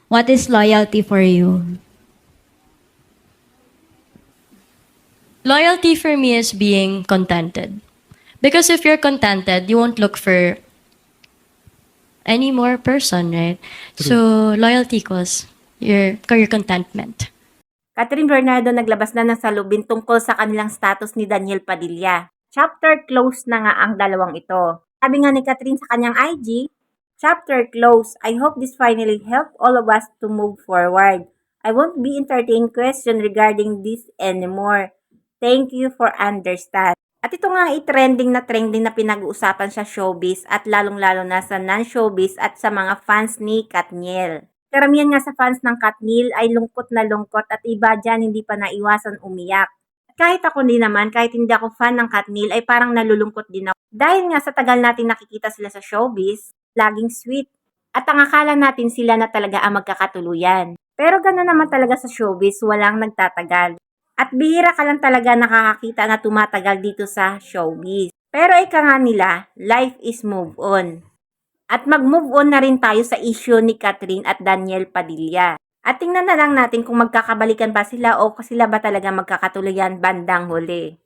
What is loyalty for you? Loyalty for me is being contented. Because if you're contented, you won't look for any more person, right? So, loyalty equals your contentment. Catherine Bernardo naglabas na ng salubin tungkol sa kanilang status ni Daniel Padilla. Chapter close na nga ang dalawang ito. Sabi nga ni Catherine sa kanyang IG, chapter close. I hope this finally helped all of us to move forward. I won't be entertaining question regarding this anymore. Thank you for understand. At ito nga ay trending na pinag-uusapan sa showbiz at lalong-lalo na sa non-showbiz at sa mga fans ni Katniel. Karamihan nga sa fans ng Katniel ay lungkot na lungkot at iba dyan hindi pa naiwasan umiyak. At kahit ako din naman, kahit hindi ako fan ng Katniel ay parang nalulungkot din ako. Dahil nga sa tagal natin nakikita sila sa showbiz, laging sweet. At ang akala natin sila na talaga ang magkakatuluyan. Pero gano'n naman talaga sa showbiz, walang nagtatagal. At bihira ka lang talaga nakakakita na tumatagal dito sa showbiz. Pero ika nga nila, life is move on. At mag-move on na rin tayo sa issue ni Catherine at Daniel Padilla. At tingnan na lang natin kung magkakabalikan ba sila o sila ba talaga magkakatuluyan bandang huli.